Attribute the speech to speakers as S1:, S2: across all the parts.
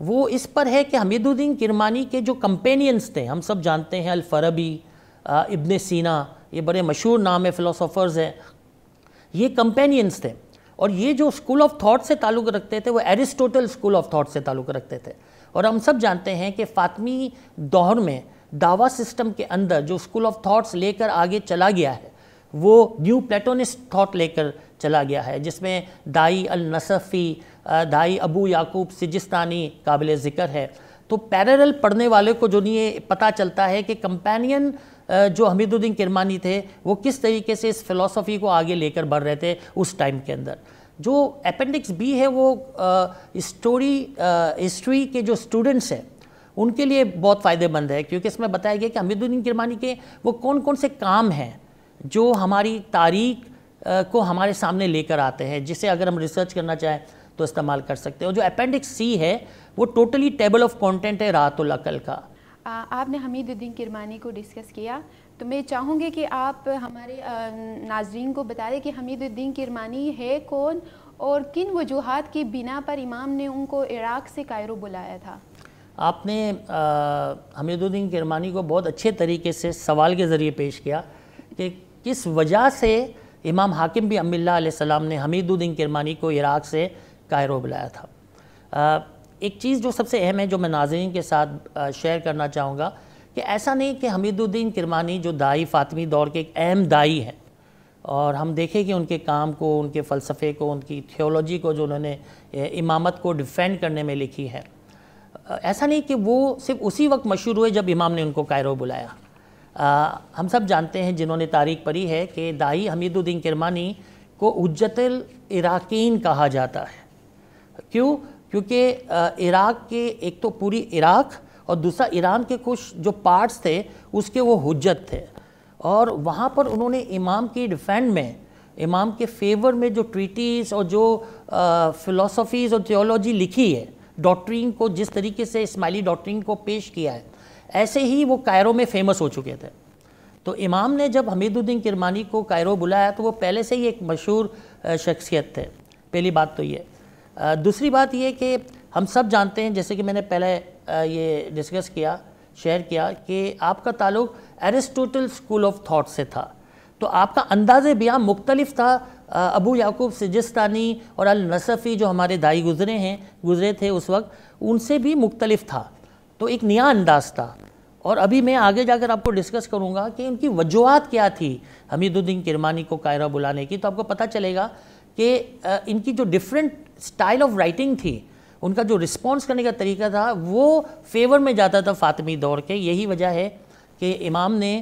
S1: وہ اس پر ہے کہ حمید الدین کرمانی کے جو کمپینینز تھے، ہم سب جانتے ہیں الفارابی، ابن سینا، یہ بڑے مشہور نام ہے، فلسفرز ہیں، یہ کمپینینز تھے، اور یہ جو اسکول آف تھاٹ سے تعلق رکھتے تھے وہ ایرسٹوٹل اسکول آف تھاٹ سے تعلق رکھتے تھے. اور ہم سب جانتے ہیں کہ فاطمی دور میں دعویٰ سسٹم کے اندر جو اسکول آف تھاٹس لے کر آگے چلا گیا ہے وہ نیو پلیٹونسٹ تھاٹ لے کر چلا گیا ہے، جس میں دائی النصفی، دائی ابو یعقوب سجستانی قابل ذکر ہے. تو پیرالل پڑھنے والے کو جو یہ پتہ چلتا ہے کہ کمپینین جو حمید الدین کرمانی تھے وہ کس طریقے سے اس فلسفی کو آگے لے کر بڑھ رہے تھے اس ٹائم کے اندر. جو اپینڈکس بی ہے وہ ہسٹری کے جو اسٹوڈنٹس ہیں ان کے لیے بہت فائدہ مند ہے، کیونکہ اس میں بتایا گیا کہ حمید الدین کرمانی کے وہ کون کون سے کام ہیں جو ہماری تاریخ کو ہمارے سامنے لے کر آتے ہیں، جسے اگر ہم ریسرچ کرنا چاہیں تو استعمال کر سکتے ہیں. اور جو اپینڈکس سی ہے وہ ٹوٹلی ٹیبل آف کانٹینٹ ہے راحت العقل کا.
S2: آپ نے حمید الدین کرمانی کو ڈسکس کیا، تو میں چاہوں گی کہ آپ ہمارے ناظرین کو بتا دیں کہ حمید الدین کرمانی ہے کون اور کن وجوہات کی بنا پر امام نے ان کو عراق سے کائرو بلایا تھا.
S1: آپ نے حمید الدین کرمانی کو بہت اچھے طریقے سے سوال کے ذریعے پیش کیا کہ کس وجہ سے امام حاکم بن اللہ علیہ السلام نے حمید الدین کرمانی کو عراق سے کائرو بلایا تھا. ایک چیز جو سب سے اہم ہے جو میں ناظرین کے ساتھ شیئر کرنا چاہوں گا کہ ایسا نہیں کہ حمید الدین کرمانی جو دائی فاطمی دور کے ایک اہم دائی ہیں، اور ہم دیکھیں کہ ان کے کام کو، ان کے فلسفے کو، ان کی تھیولوجی کو جو انہوں نے امامت کو ڈیفینڈ کرنے میں لکھی ہے، ایسا نہیں کہ وہ صرف اسی وقت مشہور ہوئے جب امام نے ان کو کائرو بلایا. ہم سب جانتے ہیں جنہوں نے تاریخ پڑھی ہے کہ دائی حمید الدین کرمانی کو حجت العراقین کہا جاتا ہے. کیوں؟ کیونکہ عراق کے ایک تو پوری عراق اور دوسرا ایران کے کچھ جو پارٹس تھے اس کے وہ حجت تھے، اور وہاں پر انہوں نے امام کی ڈیفینڈ میں، امام کے فیور میں جو ٹریٹیز اور جو فلسفیز اور تھیولوجی لکھی ہے، ڈاکٹرین کو جس طریقے سے اسماعیلی ڈاکٹرین کو پیش کیا ہے، ایسے ہی وہ کائرو میں فیمس ہو چکے تھے. تو امام نے جب حمید الدین کرمانی کو کائرو بلایا تو وہ پہلے سے ہی ایک مشہور شخصیت تھے. پہلی بات تو یہ. دوسری بات یہ کہ ہم سب جانتے ہیں، جیسے کہ میں نے پہلے یہ ڈسکس کیا، شیئر کیا، کہ آپ کا تعلق ایرسٹوٹل اسکول آف تھاٹ سے تھا، تو آپ کا انداز بیان مختلف تھا ابو یعقوب سجستانی اور النصفی جو ہمارے دائی گزرے تھے اس وقت، ان سے بھی مختلف تھا. تو ایک نیا انداز تھا. اور ابھی میں آگے جا کر آپ کو ڈسکس کروں گا کہ ان کی وجوہات کیا تھی حمید الدین کرمانی کو کائرو بلانے کی، تو آپ کو پتہ چلے گا کہ ان کی جو ڈیفرنٹ سٹائل آف رائٹنگ تھی، ان کا جو رسپانس کرنے کا طریقہ تھا وہ فیور میں جاتا تھا فاطمی دور کے. یہی وجہ ہے کہ امام نے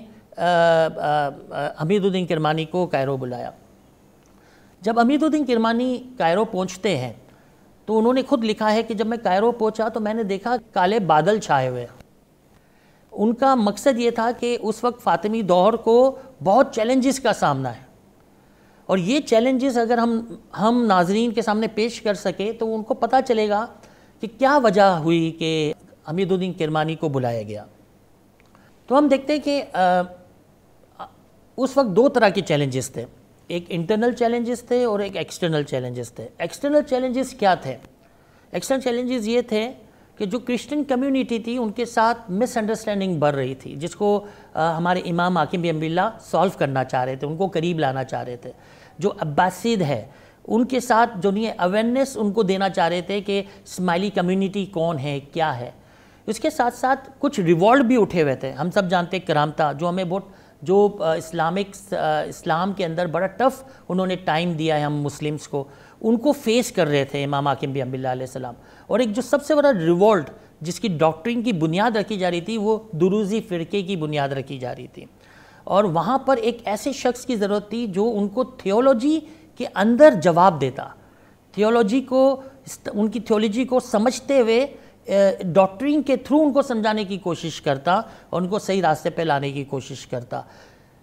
S1: حمید الدین کرمانی کو کائرو بلایا. جب حمید الدین کرمانی کائرو پہنچتے ہیں تو انہوں نے خود لکھا ہے کہ جب میں کائرو پہنچا تو میں نے دیکھا کالے بادل چھائے ہوئے. ان کا مقصد یہ تھا کہ اس وقت فاطمی دور کو بہت چیلنجز کا سامنا ہے، اور یہ چیلنجز اگر ہم ناظرین کے سامنے پیش کر سکے تو ان کو پتہ چلے گا کہ کیا وجہ ہوئی کہ حمید الدین کرمانی کو بلایا گیا. تو ہم دیکھتے ہیں کہ اس وقت دو طرح کے چیلنجز تھے، ایک انٹرنل چیلنجز تھے اور ایک ایکسٹرنل چیلنجز تھے. ایکسٹرنل چیلنجز کیا تھے؟ ایکسٹرنل چیلنجز یہ تھے کہ جو کرسچن کمیونٹی تھی ان کے ساتھ مس انڈرسٹینڈنگ بڑھ رہی تھی، جس کو ہمارے امام حاکم بن اللہ سالو کرنا چاہ رہے تھے، ان کو قریب لانا چاہ رہے تھے. جو عباسید ہے ان کے ساتھ جو نہیں اویئرنیس ان کو دینا چاہ رہے تھے کہ اسماعیلی کمیونٹی کون ہے، کیا ہے. اس کے ساتھ ساتھ کچھ ریوولٹ بھی اٹھے ہوئے تھے. ہم سب جانتے ہیں کرامتا، جو ہمیں بہت جو اسلام کے اندر بڑا ٹف انہوں نے ٹائم دیا ہے ہم مسلمز کو، ان کو فیس کر رہے تھے امام حاکم بن اللہ علیہ السلام. اور ایک جو سب سے بڑا ریوولٹ جس کی ڈاکٹرین کی بنیاد رکھی جا رہی تھی وہ دروزی فرقے کی بنیاد رکھی جا رہی تھی. اور وہاں پر ایک ایسے شخص کی ضرورت تھی جو ان کو تھیولوجی کے اندر جواب دیتا، تھیولوجی کو، ان کی تھیولوجی کو سمجھتے ہوئے ڈاکٹرین کے تھرو ان کو سمجھانے کی کوشش کرتا اور ان کو صحیح راستے پہ لانے کی کوشش کرتا.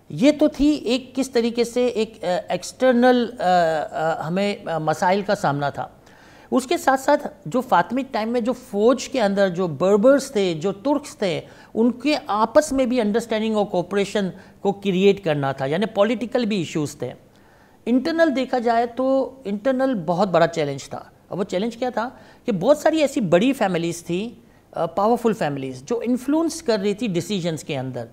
S1: یہ تو تھی ایک کس طریقے سے ایک ایکسٹرنل ہمیں مسائل کا سامنا تھا. اس کے ساتھ ساتھ جو فاطمی ٹائم میں جو فوج کے اندر جو بربرز تھے، جو ترکس تھے، ان کے آپس میں بھی انڈرسٹینڈنگ اور کوپریشن کو کریٹ کرنا تھا، یعنی پولیٹیکل بھی ایشوز تھے. انٹرنل دیکھا جائے تو انٹرنل بہت بڑا چیلنج تھا، اور وہ چیلنج کیا تھا کہ بہت ساری ایسی بڑی فیملیز تھی، پاورفل فیملیز، جو انفلوئنس کر رہی تھی ڈیسیجنز کے اندر.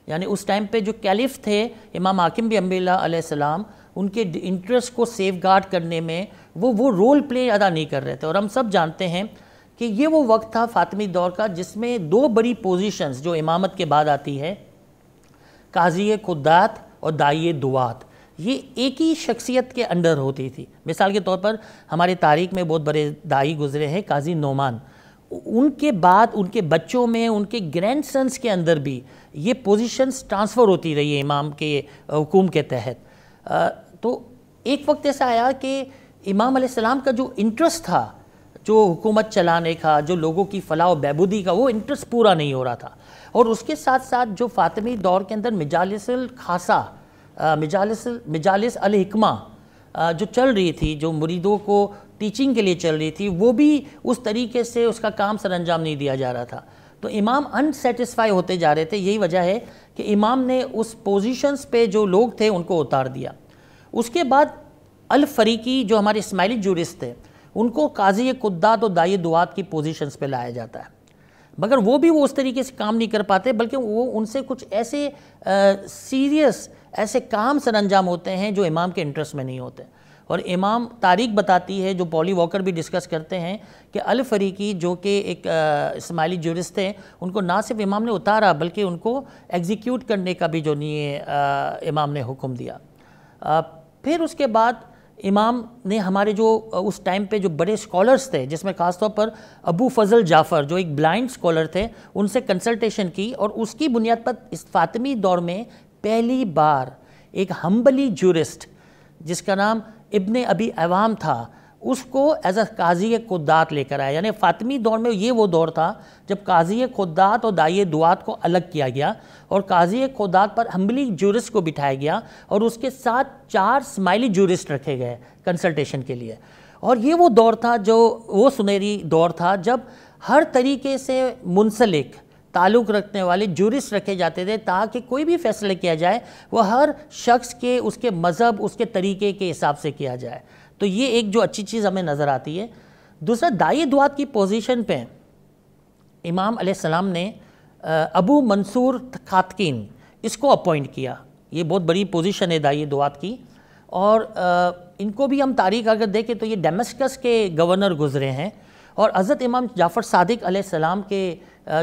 S1: یعنی اس ٹائم پہ جو کیلف تھے امام حاکم بن انبی اللہ علیہ السلام، ان کے انٹرسٹ کو سیف گارڈ کرنے میں وہ رول پلے ادا نہیں کر رہے تھے. اور ہم سب جانتے ہیں کہ یہ وہ وقت تھا فاطمی دور کا جس میں دو بڑی پوزیشنز جو امامت کے بعد آتی ہے، قاضی قضات اور داعی دعات، یہ ایک ہی شخصیت کے انڈر ہوتی تھی. مثال کے طور پر ہماری تاریخ میں بہت بڑے داعی گزرے ہیں، قاضی نعمان. ان کے بعد ان کے بچوں میں، ان کے گرینڈ سنس کے اندر بھی یہ پوزیشنز ٹرانسفر ہوتی رہی ہے امام کے حکم کے تحت. تو ایک وقت ایسا آیا کہ امام علیہ السلام کا جو انٹرسٹ تھا، جو حکومت چلانے کا، جو لوگوں کی فلاح و بہبودی کا، وہ انٹرسٹ پورا نہیں ہو رہا تھا. اور اس کے ساتھ ساتھ جو فاطمی دور کے اندر مجالس الخاصہ، مجالس الحکمہ جو چل رہی تھی، جو مریدوں کو ٹیچنگ کے لیے چل رہی تھی، وہ بھی اس طریقے سے اس کا کام سر انجام نہیں دیا جا رہا تھا. تو امام انسیٹسفائی ہوتے جا رہے تھے. یہی وجہ ہے کہ امام نے اس پوزیشنز پہ جو لوگ تھے ان کو اتار دیا. اس کے بعد الفریقی جو ہمارے اسماعیلی جورسٹ تھے، ان کو قاضی قضات اور داعی دعات کی پوزیشنز پہ لایا جاتا ہے. مگر وہ بھی اس طریقے سے کام نہیں کر پاتے، بلکہ وہ ان سے کچھ ایسے سیریس ایسے کام سر انجام ہوتے ہیں جو امام کے انٹرسٹ میں نہیں ہوتے. اور امام تاریخ بتاتی ہے، جو پولی واکر بھی ڈسکس کرتے ہیں، کہ الفریقی جو کہ ایک اسماعیلی جورسٹ تھے، ان کو نہ صرف امام نے اتارا بلکہ ان کو ایگزیکیوٹ کرنے کا بھی جو نہیں امام نے حکم دیا. پھر اس کے بعد امام نے ہمارے جو اس ٹائم پہ جو بڑے اسکالرس تھے، جس میں خاص طور پر ابو فضل جعفر جو ایک بلائنڈ اسکالر تھے، ان سے کنسلٹیشن کی. اور اس کی بنیاد پر اس فاطمی دور میں پہلی بار ایک ہمبلی جورسٹ جس کا نام ابن ابی عوام تھا، اس کو ایز اے قاضی قضات لے کر آیا. یعنی فاطمی دور میں یہ وہ دور تھا جب قاضی قضات اور داعی دعات کو الگ کیا گیا اور قاضی قضات پر ہمبلی جورسٹ کو بٹھایا گیا، اور اس کے ساتھ 4 اسماعیلی جورسٹ رکھے گئے کنسلٹیشن کے لیے. اور یہ وہ دور تھا، جو وہ سنہری دور تھا جب ہر طریقے سے منسلک تعلق رکھنے والے جورسٹ رکھے جاتے تھے، تاکہ کوئی بھی فیصلہ کیا جائے وہ ہر شخص کے، اس کے مذہب، اس کے طریقے کے حساب سے کیا جائے. تو یہ ایک جو اچھی چیز ہمیں نظر آتی ہے. دوسرا، داعی دعات کی پوزیشن پہ امام علیہ السلام نے ابو منصور خاتقین اس کو اپوائنٹ کیا. یہ بہت بڑی پوزیشن ہے داعی دعات کی. اور ان کو بھی ہم تاریخ اگر دیکھیں تو یہ ڈیمسکس کے گورنر گزرے ہیں. اور حضرت امام جعفر صادق علیہ السلام کے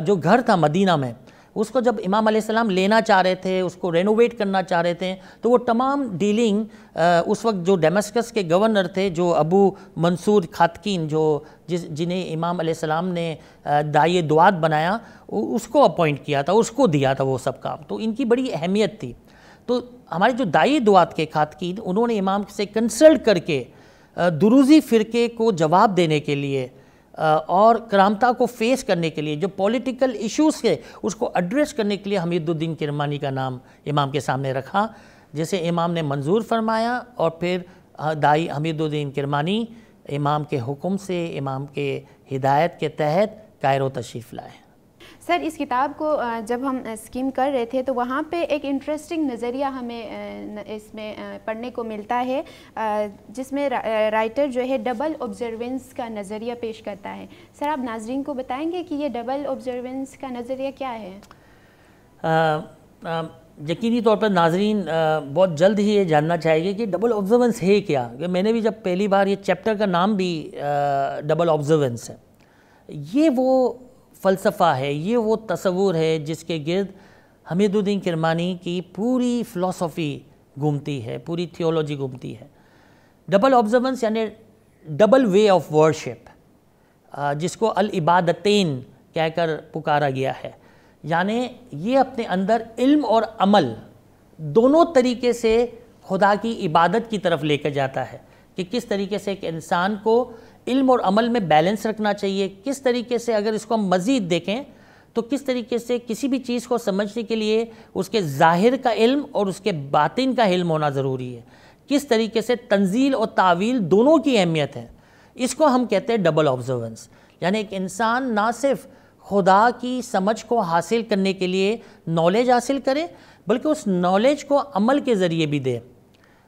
S1: جو گھر تھا مدینہ میں، اس کو جب امام علیہ السلام لینا چاہ رہے تھے، اس کو رینوویٹ کرنا چاہ رہے تھے، تو وہ تمام ڈیلنگ اس وقت جو ڈیمسکس کے گورنر تھے، جو ابو منصور خاتقین، جنہیں امام علیہ السلام نے داعی دعات بنایا، اس کو اپوائنٹ کیا تھا، اس کو دیا تھا وہ سب کام. تو ان کی بڑی اہمیت تھی. تو ہمارے جو داعی دعات کے خاتقین، انہوں نے امام سے کنسلٹ کر کے دروزی فرقے کو جواب دینے کے لیے اور کرامتہ کو فیس کرنے کے لیے، جو پولیٹیکل ایشوز کے اس کو ایڈریس کرنے کے لیے حمید الدین کرمانی کا نام امام کے سامنے رکھا، جسے امام نے منظور فرمایا. اور پھر داعی حمید الدین کرمانی امام کے حکم سے، امام کے ہدایت کے تحت کائرو تشریف لائے.
S2: سر، اس کتاب کو جب ہم اسکیم کر رہے تھے تو وہاں پہ ایک انٹرسٹنگ نظریہ ہمیں اس میں پڑھنے کو ملتا ہے، جس میں رائٹر جو ہے ڈبل آبزرونس کا نظریہ پیش کرتا ہے. سر، آپ ناظرین کو بتائیں گے کہ یہ ڈبل آبزرونس کا نظریہ کیا ہے؟
S1: یقینی طور پر ناظرین بہت جلد ہی یہ جاننا چاہیے گے کہ ڈبل آبزرونس ہے کیا. کہ میں نے بھی جب پہلی بار، یہ چیپٹر کا نام بھی ڈبل آبزرونس ہے. یہ وہ فلسفہ ہے، یہ وہ تصور ہے جس کے گرد حمید الدین کرمانی کی پوری فلسفی گھومتی ہے، پوری تھیولوجی گھومتی ہے. ڈبل آبزرونس یعنی ڈبل وے آف ورشپ، جس کو العبادتین کہہ کر پکارا گیا ہے. یعنی یہ اپنے اندر علم اور عمل دونوں طریقے سے خدا کی عبادت کی طرف لے کر جاتا ہے، کہ کس طریقے سے ایک انسان کو علم اور عمل میں بیلنس رکھنا چاہیے، کس طریقے سے اگر اس کو ہم مزید دیکھیں تو کس طریقے سے کسی بھی چیز کو سمجھنے کے لیے اس کے ظاہر کا علم اور اس کے باطن کا علم ہونا ضروری ہے. کس طریقے سے تنزیل اور تعویل دونوں کی اہمیت ہے. اس کو ہم کہتے ہیں ڈبل آبزرونس. یعنی ایک انسان نہ صرف خدا کی سمجھ کو حاصل کرنے کے لیے نالج حاصل کرے، بلکہ اس نالج کو عمل کے ذریعے بھی دے.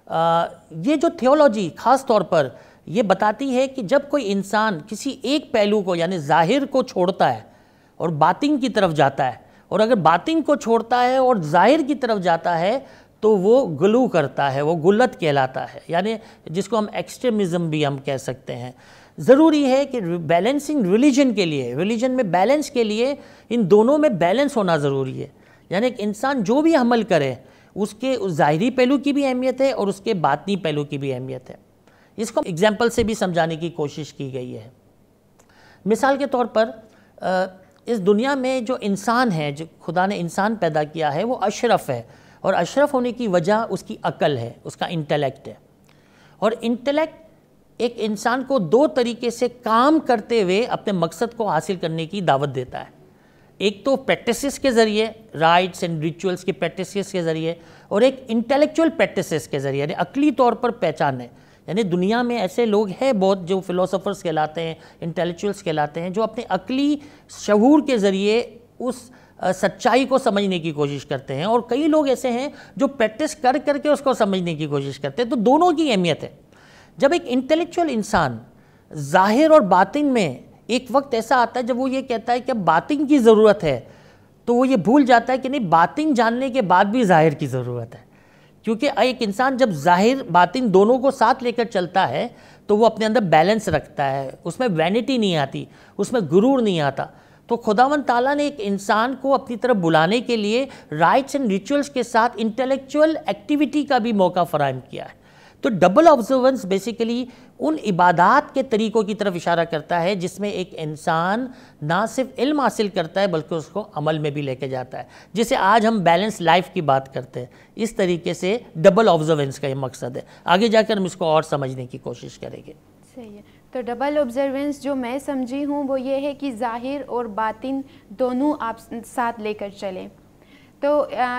S1: یہ جو تھیولوجی خاص طور پر یہ بتاتی ہے کہ جب کوئی انسان کسی ایک پہلو کو یعنی ظاہر کو چھوڑتا ہے اور باطن کی طرف جاتا ہے، اور اگر باطن کو چھوڑتا ہے اور ظاہر کی طرف جاتا ہے تو وہ غلو کرتا ہے، وہ غلط کہلاتا ہے، یعنی جس کو ہم ایکسٹریمزم بھی ہم کہہ سکتے ہیں۔ ضروری ہے کہ بیلنسنگ ریلیجن کے لیے، ریلیجن میں بیلنس کے لیے ان دونوں میں بیلنس ہونا ضروری ہے، یعنی ایک انسان جو بھی عمل کرے اس کے ظاہری پہلو کی بھی اہمیت ہے اور اس کے باطنی پہلو کی بھی اہمیت ہے۔ اس کو ایگزامپل سے بھی سمجھانے کی کوشش کی گئی ہے۔ مثال کے طور پر اس دنیا میں جو انسان ہے، جو خدا نے انسان پیدا کیا ہے، وہ اشرف ہے، اور اشرف ہونے کی وجہ اس کی عقل ہے، اس کا انٹلیکٹ ہے، اور انٹلیکٹ ایک انسان کو دو طریقے سے کام کرتے ہوئے اپنے مقصد کو حاصل کرنے کی دعوت دیتا ہے۔ ایک تو پریکٹسز کے ذریعے، رائٹس اینڈ ریچولز کی پریکٹسز کے ذریعے، اور ایک انٹلیکچول پریکٹسز کے ذریعے، یعنی عقلی طور پر پہچاننے۔ یعنی دنیا میں ایسے لوگ ہیں بہت جو فلاسفرز کہلاتے ہیں، انٹلیکچولز کہلاتے ہیں، جو اپنے عقلی شعور کے ذریعے اس سچائی کو سمجھنے کی کوشش کرتے ہیں، اور کئی لوگ ایسے ہیں جو پریکٹس کر کر کے اس کو سمجھنے کی کوشش کرتے ہیں۔ تو دونوں کی اہمیت ہے۔ جب ایک انٹلیکچول انسان ظاہر اور باطن میں ایک وقت ایسا آتا ہے جب وہ یہ کہتا ہے کہ اب باطن کی ضرورت ہے، تو وہ یہ بھول جاتا ہے کہ نہیں، باطن جاننے کے بعد بھی ظاہر کی ضرورت ہے، کیونکہ ایک انسان جب ظاہر باطن دونوں کو ساتھ لے کر چلتا ہے تو وہ اپنے اندر بیلنس رکھتا ہے، اس میں وینٹی نہیں آتی، اس میں غرور نہیں آتا۔ تو خداوند تعالیٰ نے ایک انسان کو اپنی طرف بلانے کے لیے رائٹس اینڈ ریچولز کے ساتھ انٹلیکچول ایکٹیویٹی کا بھی موقع فراہم کیا ہے۔ تو ڈبل آبزرونس بیسیکلی ان عبادات کے طریقوں کی طرف اشارہ کرتا ہے جس میں ایک انسان نہ صرف علم حاصل کرتا ہے بلکہ اس کو عمل میں بھی لے کے جاتا ہے، جسے آج ہم بیلنس لائف کی بات کرتے ہیں۔ اس طریقے سے ڈبل آبزرونس کا یہ مقصد ہے۔ آگے جا کر ہم اس کو اور سمجھنے کی کوشش کریں گے۔
S2: صحیح ہے۔ تو ڈبل آبزرونس جو میں سمجھی ہوں وہ یہ ہے کہ ظاہر اور باطن دونوں آپ ساتھ لے کر چلیں۔ تو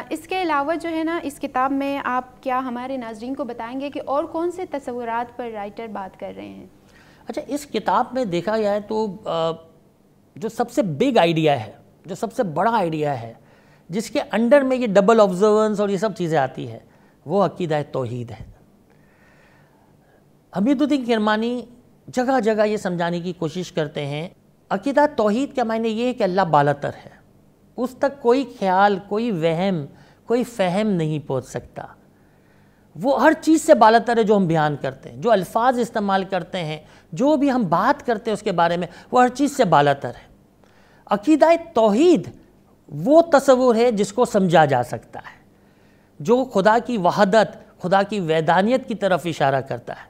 S2: اس کے علاوہ جو ہے نا، اس کتاب میں آپ کیا ہمارے ناظرین کو بتائیں گے کہ اور کون سے تصورات پر رائٹر بات کر رہے ہیں؟
S1: اچھا، اس کتاب میں دیکھا جائے تو جو سب سے بگ آئیڈیا ہے، جو سب سے بڑا آئیڈیا ہے، جس کے انڈر میں یہ ڈبل آبزرونس اور یہ سب چیزیں آتی ہے، وہ عقیدہ توحید ہے۔ حمید الدین کرمانی جگہ جگہ یہ سمجھانے کی کوشش کرتے ہیں، عقیدہ توحید کا معنی یہ ہے کہ اللہ بالاتر ہے، اس تک کوئی خیال، کوئی وہم، کوئی فہم نہیں پہنچ سکتا۔ وہ ہر چیز سے بالاتر ہے جو ہم بیان کرتے ہیں، جو الفاظ استعمال کرتے ہیں، جو بھی ہم بات کرتے ہیں اس کے بارے میں، وہ ہر چیز سے بالاتر ہے۔ عقیدہ توحید وہ تصور ہے جس کو سمجھا جا سکتا ہے، جو خدا کی وحدت، خدا کی وحدانیت کی طرف اشارہ کرتا ہے۔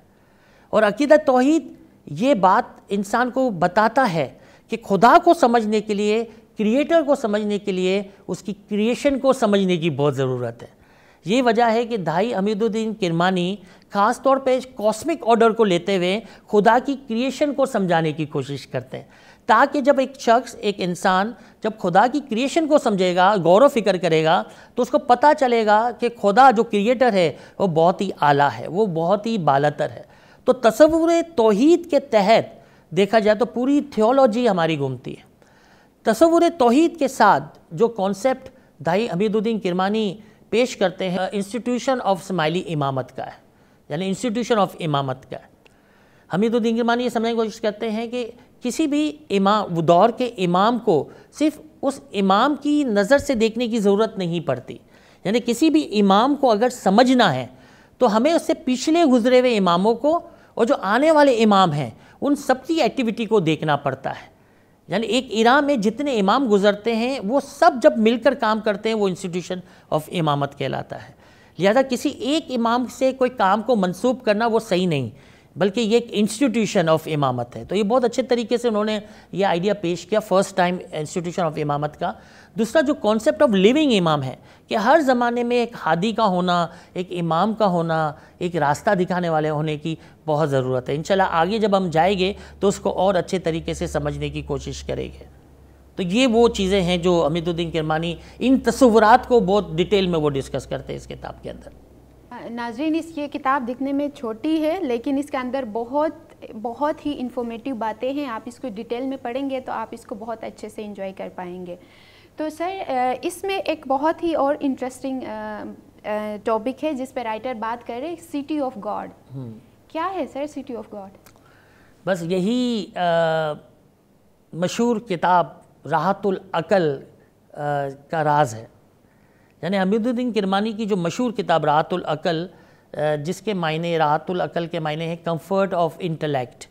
S1: اور عقیدہ توحید یہ بات انسان کو بتاتا ہے کہ خدا کو سمجھنے کے لیے، کریٹر کو سمجھنے کے لیے، اس کی کریشن کو سمجھنے کی بہت ضرورت ہے۔ یہ وجہ ہے کہ دھائی حمید الدین کرمانی خاص طور پہ کاسمک آرڈر کو لیتے ہوئے خدا کی کریشن کو سمجھانے کی کوشش کرتے ہیں، تاکہ جب ایک شخص، ایک انسان جب خدا کی کریشن کو سمجھے گا، غور و فکر کرے گا، تو اس کو پتہ چلے گا کہ خدا جو کریٹر ہے وہ بہت ہی اعلیٰ ہے، وہ بہت ہی بالاتر ہے۔ تو تصور توحید کے تحت دیکھا جائے تو پوری تھیولوجی ہماری گھومتی ہے۔ تصور توحید کے ساتھ جو کانسیپٹ دھائی حمید الدین کرمانی پیش کرتے ہیں، انسٹیٹیوشن آف اسماعیلی امامت کا ہے، یعنی انسٹیٹیوشن آف امامت کا ہے۔ حمید الدین کرمانی یہ سمجھنے کی کوشش کرتے ہیں کہ کسی بھی امام، دور کے امام کو صرف اس امام کی نظر سے دیکھنے کی ضرورت نہیں پڑتی، یعنی کسی بھی امام کو اگر سمجھنا ہے تو ہمیں اس سے پچھلے گزرے ہوئے اماموں کو اور جو آنے والے امام ہیں ان سب کی ایکٹیویٹی کو دیکھنا پڑتا ہے۔ یعنی ایک ایرا میں جتنے امام گزرتے ہیں وہ سب جب مل کر کام کرتے ہیں، وہ انسٹیٹیوشن آف امامت کہلاتا ہے۔ لہذا کسی ایک امام سے کوئی کام کو منسوب کرنا وہ صحیح نہیں، بلکہ یہ ایک انسٹیٹیوشن آف امامت ہے۔ تو یہ بہت اچھے طریقے سے انہوں نے یہ آئیڈیا پیش کیا، فرسٹ ٹائم انسٹیٹیوشن آف امامت کا۔ دوسرا جو کانسیپٹ آف لیونگ امام ہے کہ ہر زمانے میں ایک ہادی کا ہونا، ایک امام کا ہونا، ایک راستہ دکھانے والے ہونے کی بہت ضرورت ہے۔ انشاءاللہ آگے جب ہم جائیں گے تو اس کو اور اچھے طریقے سے سمجھنے کی کوشش کریں گے۔ تو یہ وہ چیزیں ہیں جو حمید الدین کرمانی ان تصورات کو بہت ڈیٹیل میں وہ ڈسکس کرتے ہیں اس کتاب کے اندر۔
S2: ناظرین، یہ کتاب دکھنے میں چھوٹی ہے لیکن اس کے اندر بہت ہی انفارمیٹیو باتیں ہیں۔ آپ اس کو ڈیٹیل میں پڑھیں گے تو آپ اس کو بہت اچھے سے انجوائے کر پائیں گے۔ تو سر، اس میں ایک بہت ہی اور انٹرسٹنگ ٹاپک ہے جس پہ رائٹر بات کر رہے ہیں، سٹی آف گاڈ۔ کیا ہے سر سٹی آف گاڈ؟
S1: بس یہی مشہور کتاب راحت العقل کا راز ہے. یعنی حمید الدین کرمانی کی جو مشہور کتاب راحت العقل، جس کے معنی راحت العقل کے معنی ہیں comfort of intellect,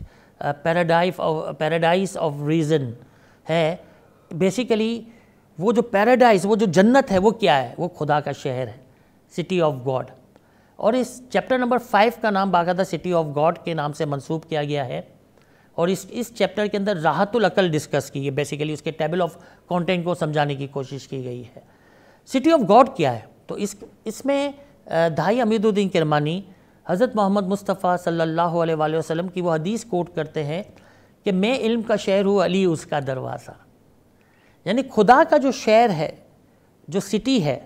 S1: paradise of reason ہے. بیسیکلی وہ جو پیراڈائز، وہ جو جنت ہے وہ کیا ہے؟ وہ خدا کا شہر ہے، سٹی آف گاڈ. اور اس چیپٹر نمبر 5 کا نام باقاعدہ سٹی آف گاڈ کے نام سے منسوب کیا گیا ہے. اور اس چیپٹر کے اندر راحت العقل ڈسکس کی ہے. بیسیکلی اس کے ٹیبل آف کانٹینٹ کو سمجھانے کی کوشش کی گئی ہے. سٹی آف گاڈ کیا ہے؟ تو اس میں دھائی حمید الدین کرمانی حضرت محمد مصطفیٰ صلی اللہ علیہ وآلہ وسلم کی وہ حدیث کوٹ کرتے ہیں کہ میں علم کا شہر ہوں، علی اس کا دروازہ. یعنی خدا کا جو شہر ہے، جو سٹی ہے،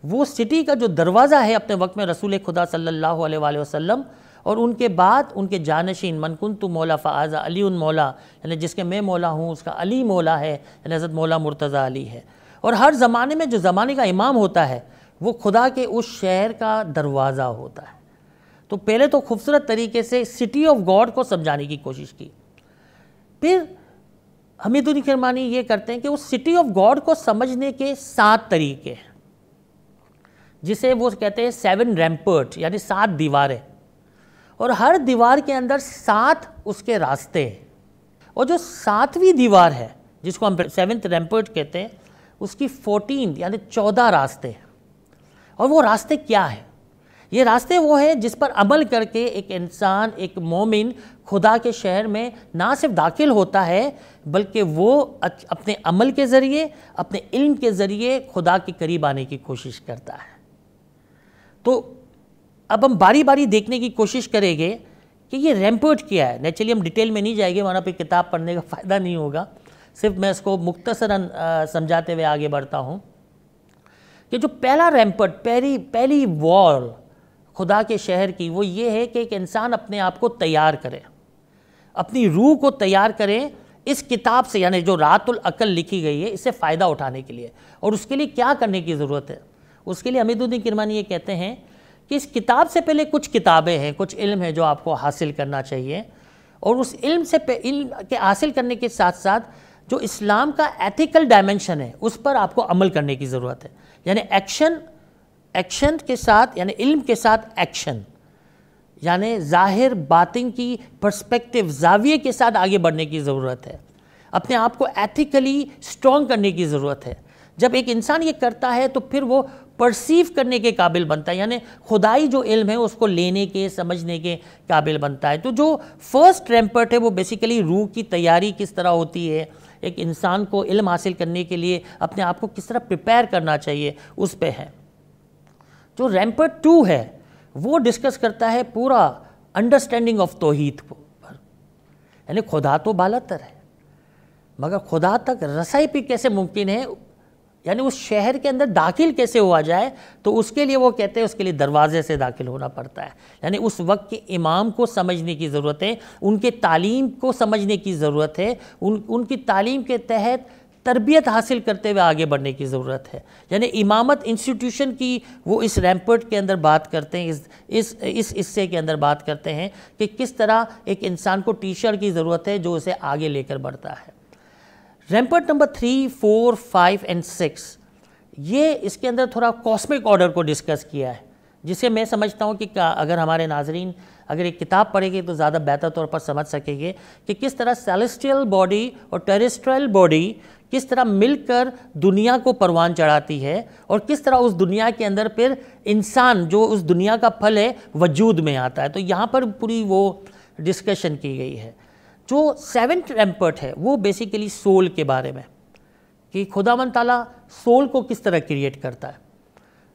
S1: وہ سٹی کا جو دروازہ ہے اپنے وقت میں رسول خدا صلی اللہ علیہ وآلہ وسلم، اور ان کے بعد ان کے جانشین من کنت مولا فاذا علی مولا، یعنی جس کے میں مولا ہوں اس کا علی مولا ہے، یعنی حضرت مولا مرتضیٰ علی ہے. اور ہر زمانے میں جو زمانے کا امام ہوتا ہے وہ خدا کے اس شہر کا دروازہ ہوتا ہے. تو پہلے تو خوبصورت طریقے سے سٹی آف گاڈ کو سمجھانے کی کوشش کی. پھر حمید الدین کرمانی یہ کرتے ہیں کہ اس سٹی آف گاڈ کو سمجھنے کے 7 طریقے ہیں، جسے وہ کہتے ہیں 7 ریمپرٹ، یعنی 7 دیواریں. اور ہر دیوار کے اندر 7 اس کے راستے ہیں. اور جو 7ویں دیوار ہے جس کو ہم 7th ریمپرٹ کہتے ہیں، اس کی 14 یعنی 14 راستے ہیں. اور وہ راستے کیا ہیں؟ یہ راستے وہ ہیں جس پر عمل کر کے ایک انسان، ایک مومن خدا کے شہر میں نہ صرف داخل ہوتا ہے بلکہ وہ اپنے عمل کے ذریعے، اپنے علم کے ذریعے خدا کے قریب آنے کی کوشش کرتا ہے. تو اب ہم باری باری دیکھنے کی کوشش کریں گے کہ یہ ریمپرٹ کیا ہے. نیچرلی ہم ڈیٹیل میں نہیں جائیں گے، ورنہ پہ کتاب پڑھنے کا فائدہ نہیں ہوگا. صرف میں اس کو مختصراً سمجھاتے ہوئے آگے بڑھتا ہوں کہ جو پہلا ریمپرٹ، پہلی وال خدا کے شہر کی، وہ یہ ہے کہ ایک انسان اپنے آپ کو تیار کرے، اپنی روح کو تیار کرے اس کتاب سے، یعنی جو راحت العقل لکھی گئی ہے، اس سے فائدہ اٹھانے کے لیے. اور اس کے لیے کیا کرنے کی ضرورت ہے؟ اس کے لیے حمید الدین کرمانی یہ کہتے ہیں کہ اس کتاب سے پہلے کچھ کتابیں ہیں، کچھ علم ہے جو آپ کو حاصل کرنا چاہیے. اور اس علم کے حاصل کرنے کے ساتھ ساتھ جو اسلام کا ایتھیکل ڈائمنشن ہے اس پر آپ کو عمل کرنے کی ضرورت ہے. یعنی ایکشن کے ساتھ، یعنی علم کے ساتھ ایکشن، یعنی ظاہر باطن کی پرسپیکٹیو زاویے کے ساتھ آگے بڑھنے کی ضرورت ہے. اپنے آپ کو ایتھیکلی سٹرونگ کرنے کی ضرورت ہے. جب ایک انسان یہ کرتا ہے تو پھر وہ پرسیو کرنے کے قابل بنتا ہے، یعنی خدائی جو علم ہے اس کو لینے کے، سمجھنے کے قابل بنتا ہے. تو جو فرسٹ ریمپرٹ ہے وہ بیسیکلی روح کی تیاری کس طرح ہوتی ہے، ایک انسان کو علم حاصل کرنے کے لیے اپنے آپ کو کس طرح پریپیئر کرنا چاہیے، اس پہ ہے. جو ریمپرٹ 2 ہے وہ ڈسکس کرتا ہے پورا انڈرسٹینڈنگ آف توحید کو، یعنی خدا تو بالاتر ہے مگر خدا تک رسائی بھی کیسے ممکن ہے، یعنی اس شہر کے اندر داخل کیسے ہوا جائے. تو اس کے لیے وہ کہتے ہیں اس کے لیے دروازے سے داخل ہونا پڑتا ہے. یعنی اس وقت کے امام کو سمجھنے کی ضرورت ہے، ان کے تعلیم کو سمجھنے کی ضرورت ہے، ان کی تعلیم کے تحت تربیت حاصل کرتے ہوئے آگے بڑھنے کی ضرورت ہے. یعنی امامت انسٹیٹیوشن کی وہ اس ریمپرٹ کے اندر بات کرتے ہیں، اس حصے کے اندر بات کرتے ہیں کہ کس طرح ایک انسان کو ٹیچر کی ضرورت ہے جو اسے آگے لے کر بڑھتا ہے. ریمپرٹ نمبر 3، 4، 5 اور 6 یہ اس کے اندر تھوڑا کاسمک آرڈر کو ڈسکس کیا ہے، جسے میں سمجھتا ہوں کہ اگر ہمارے ناظرین اگر ایک کتاب پڑھیں گے تو زیادہ بہتر طور پر سمجھ سکیں گے کہ کس طرح سیلسٹیل باڈی اور ٹیریسٹریل باڈی کس طرح مل کر دنیا کو پروان چڑھاتی ہے، اور کس طرح اس دنیا کے اندر پھر انسان جو اس دنیا کا پھل ہے وجود میں آتا ہے. تو یہاں پر پوری وہ ڈسکشن کی گئی ہے. جو 7th ریمپرٹ ہے وہ بیسیکلی سول کے بارے میں، کہ خداوند تعالیٰ سول کو کس طرح کریٹ کرتا ہے.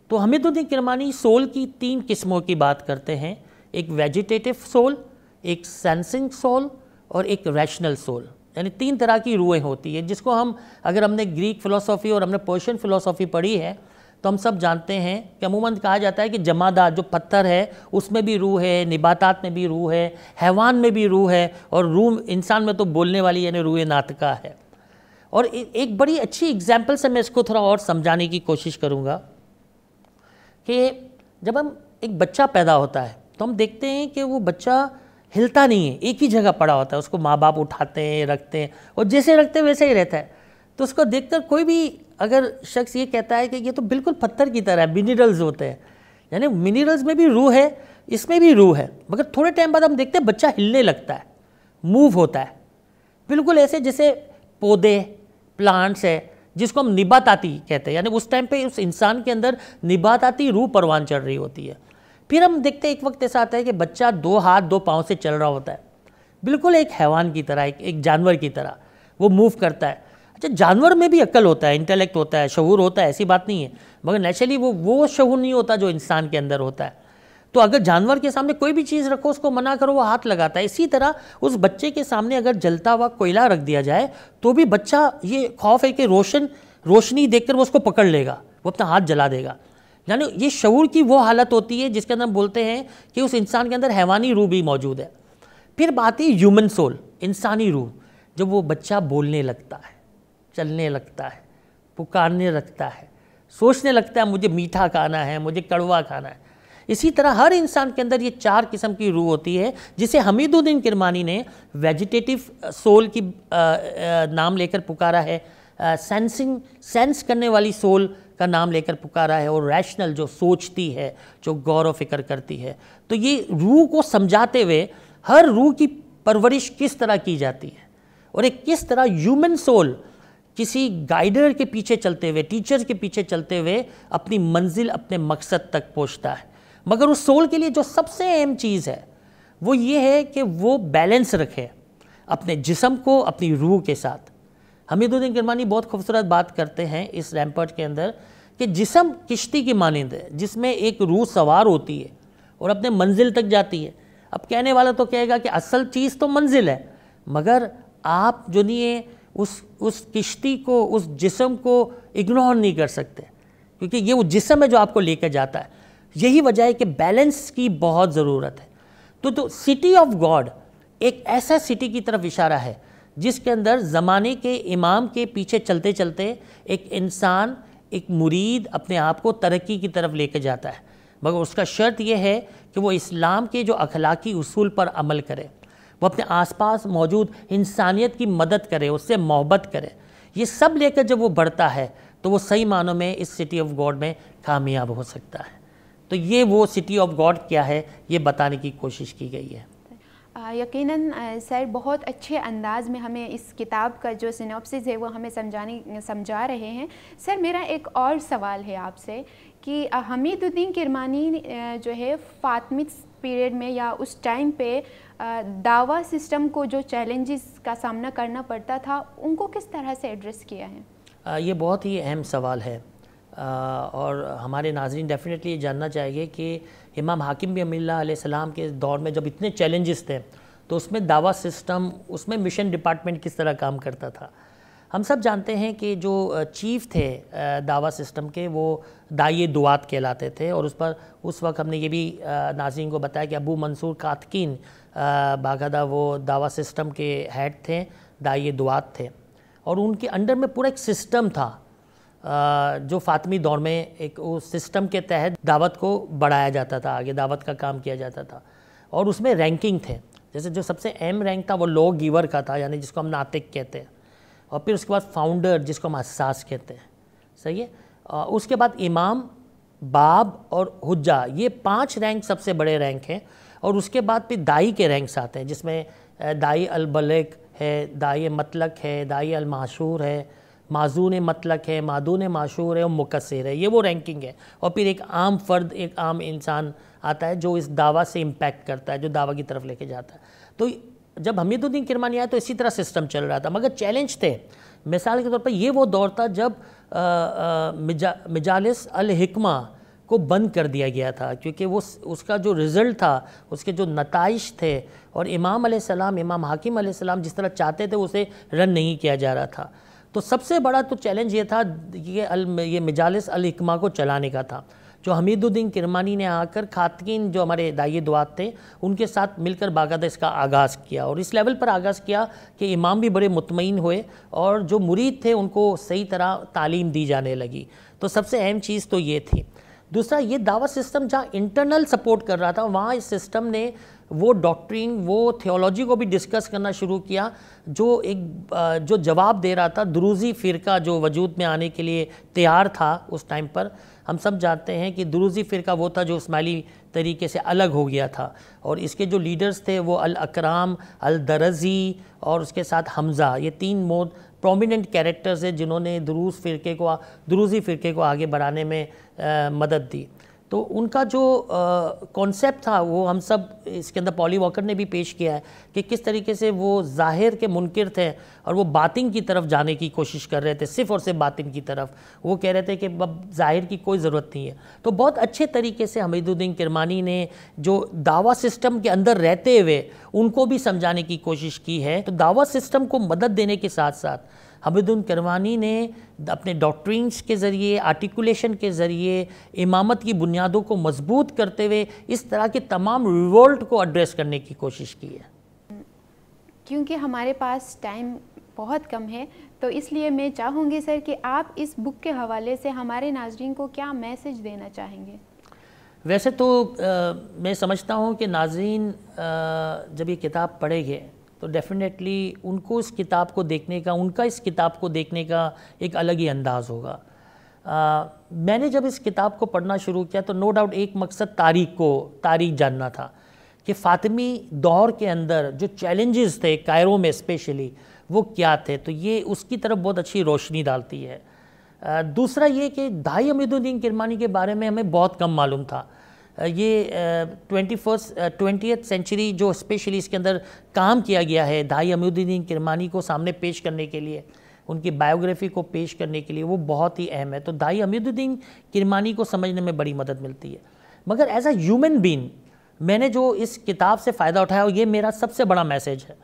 S1: تو حمید الدین کرمانی سول کی 3 قسموں کی بات کرتے ہیں، ایک ویجیٹیٹو سول، ایک سینسنگ سول اور ایک ریشنل سول. یعنی 3 طرح کی روحیں ہوتی ہیں، جس کو اگر ہم نے گریک فلسفی اور ہم نے پرشین فلسفی پڑھی ہے تو ہم سب جانتے ہیں کہ عموماً کہا جاتا ہے کہ جمادات جو پتھر ہے اس میں بھی روح ہے، نباتات میں بھی روح ہے، حیوان میں بھی روح ہے، اور روح انسان میں تو بولنے والی یعنی روح ناطقہ ہے. اور ایک بڑی اچھی ایگزامپل سے میں اس کو تھوڑا اور سمجھانے کی کوشش کروں گا کہ جب ایک بچہ پیدا ہوتا ہے تو ہم دیکھتے ہیں کہ وہ بچہ ہلتا نہیں ہے، ایک ہی جگہ پڑا ہوتا ہے، اس کو ماں باپ اٹھاتے ہیں، رکھتے ہیں، اور جیسے رکھتے ہیں ویسے ہی رہتا ہے. تو اس کو دیکھ کر کوئی بھی اگر شخص یہ کہتا ہے کہ یہ تو بالکل پتھر کی طرح ہے، منرلز ہوتے ہیں، یعنی منرلز میں بھی روح ہے، اس میں بھی روح ہے، مگر تھوڑے ٹائم بعد ہم دیکھتے ہیں بچہ ہلنے لگتا ہے، موو ہوتا ہے، بالکل ایسے جیسے پودے پلانٹس ہے جس کو ہم نباتاتی کہتے ہیں، یعنی اس ٹائم پہ اس انسان کے اندر نباتاتی روح پروان چڑھ رہی ہوتی ہے. پھر ہم دیکھتے ہیں ایک وقت ایسا آتا ہے کہ بچہ 2 ہاتھ 2 پاؤں سے چل رہا ہوتا ہے، بالکل ایک حیوان کی طرح، ایک جانور کی طرح وہ موو کرتا ہے. اچھا، جانور میں بھی عقل ہوتا ہے، انٹیلیکٹ ہوتا ہے، شعور ہوتا ہے، ایسی بات نہیں ہے، مگر نیچرلی وہ شعور نہیں ہوتا جو انسان کے اندر ہوتا ہے. تو اگر جانور کے سامنے کوئی بھی چیز رکھو، اس کو منع کرو، وہ ہاتھ لگاتا ہے. اسی طرح اس بچے کے سامنے اگر جلتا ہوا کوئلہ رکھ دیا جائے تو بھی بچہ یہ خوف ہے کہ روشنی دیکھ کر وہ اس کو پکڑ لے گا، وہ اپنا ہاتھ جلا دے گا. یعنی یہ شعور کی وہ حالت ہوتی ہے جس کے اندر ہم بولتے ہیں کہ اس انسان کے اندر حیوانی روح بھی موجود ہے. پھر بات ہے ہیومن سول، انسانی روح. جب وہ بچہ بولنے لگتا ہے، چلنے لگتا ہے، پکارنے لگتا ہے، سوچنے لگتا ہے مجھے میٹھا کھانا ہے، مجھے کڑوا کھانا ہے. اسی طرح ہر انسان کے اندر یہ 4 قسم کی روح ہوتی ہے، جسے حمید الدین کرمانی نے ویجیٹیٹو سول کی نام لے کر پکارا ہے، سینس کرنے والی سول کا نام لے کر پکارا ہے، اور ریشنل جو سوچتی ہے، جو غور و فکر کرتی ہے. تو یہ روح کو سمجھاتے ہوئے ہر روح کی پرورش کس طرح کی جاتی ہے، اور ایک کس طرح ہیومن سول کسی گائیڈر کے پیچھے چلتے ہوئے، ٹیچر کے پیچھے چلتے ہوئے اپنی منزل، اپنے مقصد تک پہنچتا ہے. مگر اس سول کے لیے جو سب سے اہم چیز ہے وہ یہ ہے کہ وہ بیلنس رکھے اپنے جسم کو اپنی روح کے ساتھ. حمید الدین کرمانی بہت خوبصورت بات کرتے ہیں اس ریمپرٹ کے اندر کہ جسم کشتی کی مانند ہے جس میں ایک روح سوار ہوتی ہے اور اپنے منزل تک جاتی ہے. اب کہنے والا تو کہے گا کہ اصل چیز تو منزل ہے، مگر آپ جو نہیں ہے اس کشتی کو، اس جسم کو اگنور نہیں کر سکتے، کیونکہ یہ وہ جسم ہے جو آپ کو لے کے جاتا ہے. یہی وجہ ہے کہ بیلنس کی بہت ضرورت ہے. تو سٹی آف گاڈ ایک ایسا سٹی کی طرف اشارہ ہے جس کے اندر زمانے کے امام کے پیچھے چلتے چلتے ایک انسان، ایک مرید اپنے آپ کو ترقی کی طرف لے کے جاتا ہے، مگر اس کا شرط یہ ہے کہ وہ اسلام کے جو اخلاقی اصول پر عمل کرے، وہ اپنے آس پاس موجود انسانیت کی مدد کرے، اس سے محبت کرے. یہ سب لے کر جب وہ بڑھتا ہے تو وہ صحیح معنوں میں اس سٹی آف گاڈ میں کامیاب ہو سکتا ہے. تو یہ وہ سٹی آف گاڈ کیا ہے یہ بتانے کی کوشش کی گئی ہے.
S2: یقیناً سر بہت اچھے انداز میں ہمیں اس کتاب کا جو سینوپسس ہے وہ ہمیں سمجھا رہے ہیں. سر میرا ایک اور سوال ہے آپ سے کہ حمید الدین کرمانی جو ہے فاطمید پیریڈ میں یا اس ٹائم پہ دعویٰ سسٹم کو جو چیلنجز کا سامنا کرنا پڑتا تھا ان کو کس طرح سے ایڈریس کیا ہے؟
S1: یہ بہت ہی اہم سوال ہے، اور ہمارے ناظرین ڈیفینیٹلی یہ جاننا چاہیے کہ امام حاکم بن اللہ علیہ السلام کے دور میں جب اتنے چیلنجز تھے تو اس میں دعویٰ سسٹم، اس میں مشن ڈپارٹمنٹ کس طرح کام کرتا تھا. ہم سب جانتے ہیں کہ جو چیف تھے دعویٰ سسٹم کے وہ داعی دعات کہلاتے تھے، اور اس وقت ہم نے یہ بھی ناظرین کو بتایا کہ ابو منصور کاتکین باقاعدہ وہ دعویٰ سسٹم کے ہیڈ تھے، داعی دعات تھے، اور ان کے انڈر میں پورا ایک سسٹم تھا جو فاطمی دور میں ایک اس سسٹم کے تحت دعوت کو بڑھایا جاتا تھا، آگے دعوت کا کام کیا جاتا تھا. اور اس میں رینکنگ تھے، جیسے جو سب سے اہم رینک تھا وہ لو گیور کا تھا، یعنی جس کو ہم ناطق کہتے ہیں، اور پھر اس کے بعد فاؤنڈر جس کو ہم حساس کہتے ہیں. صحیح ہے. اس کے بعد امام، باب اور حجہ، یہ 5 رینک سب سے بڑے رینک ہیں. اور اس کے بعد پھر دائی کے رینکس آتے ہیں جس میں دائی البلغ ہے، دائی مطلق ہے، دائی المعشور ہے، معزون مطلق ہے، معدون معشور ہے اور مکسر ہے. یہ وہ رینکنگ ہے. اور پھر ایک عام فرد، ایک عام انسان آتا ہے جو اس دعویٰ سے امپیکٹ کرتا ہے، جو دعویٰ کی طرف لے کے جاتا ہے. تو جب حمید الدین کرمانی آیا تو اسی طرح سسٹم چل رہا تھا، مگر چیلنج تھے. مثال کے طور پر یہ وہ دور تھا جب مجالس الحکمہ کو بند کر دیا گیا تھا، کیونکہ وہ اس کا جو رزلٹ تھا، اس کے جو نتائج تھے، اور امام علیہ السلام، امام حاکم علیہ السلام جس طرح چاہتے تھے اسے رن نہیں کیا جا رہا تھا. تو سب سے بڑا تو چیلنج یہ تھا یہ مجالس الحکمہ کو چلانے کا تھا، جو حمید الدین کرمانی نے آ کر خاتقین جو ہمارے داعی دعات تھے ان کے ساتھ مل کر باقاعدہ اس کا آغاز کیا، اور اس لیول پر آغاز کیا کہ امام بھی بڑے مطمئن ہوئے اور جو مرید تھے ان کو صحیح طرح تعلیم دی جانے لگی. تو سب سے اہم چیز تو یہ تھی. دوسرا یہ دعوی سسٹم جہاں انٹرنل سپورٹ کر رہا تھا وہاں اس سسٹم نے وہ ڈاکٹرنگ وہ تھیولوجی کو بھی ڈسکس کرنا شروع کیا جو جواب دے رہا تھا دروزی فرقہ جو وجود میں آنے کے لیے تیار تھا اس ٹائم پر. ہم سب جانتے ہیں کہ دروزی فرقہ وہ تھا جو اسماعیلی طریقے سے الگ ہو گیا تھا, اور اس کے جو لیڈرز تھے وہ الاکرام, الدرزی اور اس کے ساتھ حمزہ, یہ 3 پرومیننٹ کیریکٹرز ہیں جنہوں نے دروزی فرقے کو آگے بڑھانے میں مدد دی. تو ان کا جو کانسیپٹ تھا وہ ہم سب اس کے اندر پولی واکر نے بھی پیش کیا ہے کہ کس طریقے سے وہ ظاہر کے منکر تھے اور وہ باطن کی طرف جانے کی کوشش کر رہے تھے, صرف اور صرف باطن کی طرف. وہ کہہ رہے تھے کہ اب ظاہر کی کوئی ضرورت نہیں ہے. تو بہت اچھے طریقے سے حمید الدین کرمانی نے جو دعویٰ سسٹم کے اندر رہتے ہوئے ان کو بھی سمجھانے کی کوشش کی ہے. تو دعویٰ سسٹم کو مدد دینے کے ساتھ ساتھ حمید الدین کرمانی نے اپنے ڈاکٹرینز کے ذریعے, آرٹیکولیشن کے ذریعے, امامت کی بنیادوں کو مضبوط کرتے ہوئے اس طرح کے تمام ریولٹ کو ایڈریس کرنے کی کوشش کی ہے.
S2: کیونکہ ہمارے پاس ٹائم بہت کم ہے تو اس لیے میں چاہوں گی سر کہ آپ اس بک کے حوالے سے ہمارے ناظرین کو کیا میسج دینا چاہیں گے؟
S1: ویسے تو میں سمجھتا ہوں کہ ناظرین جب یہ کتاب پڑھیں گے تو ڈیفینیٹلی ان کو اس کتاب کو دیکھنے کا, ان کا اس کتاب کو دیکھنے کا ایک الگ ہی انداز ہوگا. میں نے جب اس کتاب کو پڑھنا شروع کیا تو نو ڈاؤٹ ایک مقصد تاریخ جاننا تھا کہ فاطمی دور کے اندر جو چیلنجز تھے کائرو میں اسپیشلی وہ کیا تھے, تو یہ اس کی طرف بہت اچھی روشنی ڈالتی ہے. دوسرا یہ کہ دائی حمید الدین کرمانی کے بارے میں ہمیں بہت کم معلوم تھا. یہ 20th سینچری جو اسپیشلی اس کے اندر کام کیا گیا ہے دائی حمید الدین کرمانی کو سامنے پیش کرنے کے لیے, ان کی بایوگرافی کو پیش کرنے کے لیے, وہ بہت ہی اہم ہے. تو دائی حمید الدین کرمانی کو سمجھنے میں بڑی مدد ملتی ہے. مگر ایز اے ہیومن بینگ میں نے جو اس کتاب سے فائدہ اٹھایا اور یہ میرا سب سے بڑا میسیج ہے,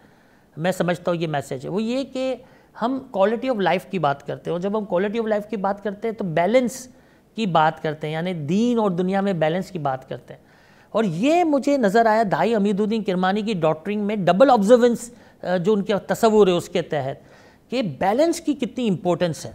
S1: میں سمجھتا ہوں یہ میسیج ہے, وہ یہ کہ ہم کوالٹی آف لائف کی بات کرتے ہیں, اور جب ہم کوالٹی آف لائف کی بات کرتے ہیں تو بیلنس کی بات کرتے ہیں, یعنی دین اور دنیا میں بیلنس کی بات کرتے ہیں. اور یہ مجھے نظر آیا دائی حمید الدین کرمانی کی ڈاکٹرنگ میں, ڈبل آبزرونس جو ان کا تصور ہے اس کے تحت, کہ بیلنس کی کتنی امپورٹنس ہے.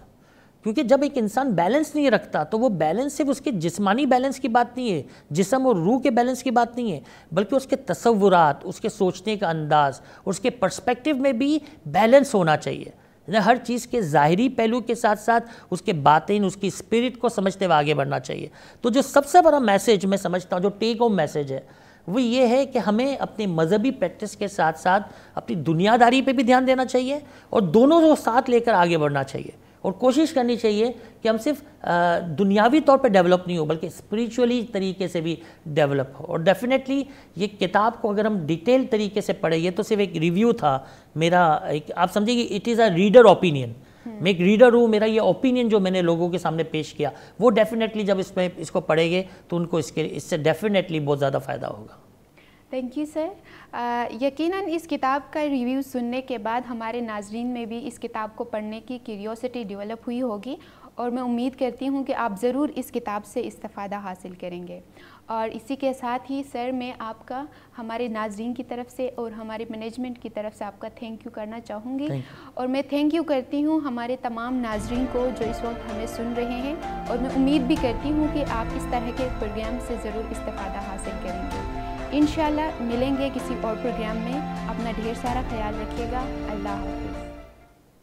S1: کیونکہ جب ایک انسان بیلنس نہیں رکھتا تو وہ بیلنس صرف اس کے جسمانی بیلنس کی بات نہیں ہے, جسم اور روح کے بیلنس کی بات نہیں ہے, بلکہ اس کے تصورات, اس کے سوچنے کا انداز, اس کے پرسپیکٹیو میں بھی بیلنس ہونا چاہیے. ہر چیز کے ظاہری پہلو کے ساتھ ساتھ اس کے باطن, اس کی اسپرٹ کو سمجھتے ہوئے آگے بڑھنا چاہیے. تو جو سب سے بڑا میسیج میں سمجھتا ہوں, جو ٹیک ہوم میسیج ہے, وہ یہ ہے کہ ہمیں اپنے مذہبی پریکٹس کے ساتھ ساتھ اپنی دنیا داری پہ بھی دھیان دینا چاہیے, اور دونوں کو ساتھ لے کر آگے بڑھنا چاہیے, اور کوشش کرنی چاہیے کہ ہم صرف دنیاوی طور پہ ڈیولپ نہیں ہو بلکہ اسپریچولی طریقے سے بھی ڈیولپ ہو. اور ڈیفینیٹلی یہ کتاب کو اگر ہم ڈیٹیل طریقے سے پڑھیں, یہ تو صرف ایک ریویو تھا میرا, آپ سمجھیں کہ it is a reader opinion, میں ایک ریڈر ہوں, میرا یہ اوپینین جو میں نے لوگوں کے سامنے پیش کیا وہ ڈیفینیٹلی جب اس کو پڑھیں گے تو ان کو اس سے ڈیفینیٹلی بہت زیادہ فائدہ ہوگا.
S2: Thank you sir. یقیناً اس کتاب کا ریویو سننے کے بعد ہمارے ناظرین میں بھی اس کتاب کو پڑھنے کی کیوریوسٹی ڈیولپ ہوئی ہوگی, اور میں امید کرتی ہوں کہ آپ ضرور اس کتاب سے استفادہ حاصل کریں گے. اور اسی کے ساتھ ہی سر میں آپ کا ہمارے ناظرین کی طرف سے اور ہمارے مینجمنٹ کی طرف سے آپ کا تھینک یو کرنا چاہوں گی. اور میں تھینک یو کرتی ہوں ہمارے تمام ناظرین کو جو اس وقت ہمیں سن رہے ہیں, اور میں امید بھی کرتی ہوں کہ آپ اس طرح کے پروگرام سے ضرور استفادہ حاصل کریں گے. انشاءاللہ ملیں گے کسی اور پروگرام میں. اپنا ڈھیر سارا خیال رکھیے گا. اللہ حافظ.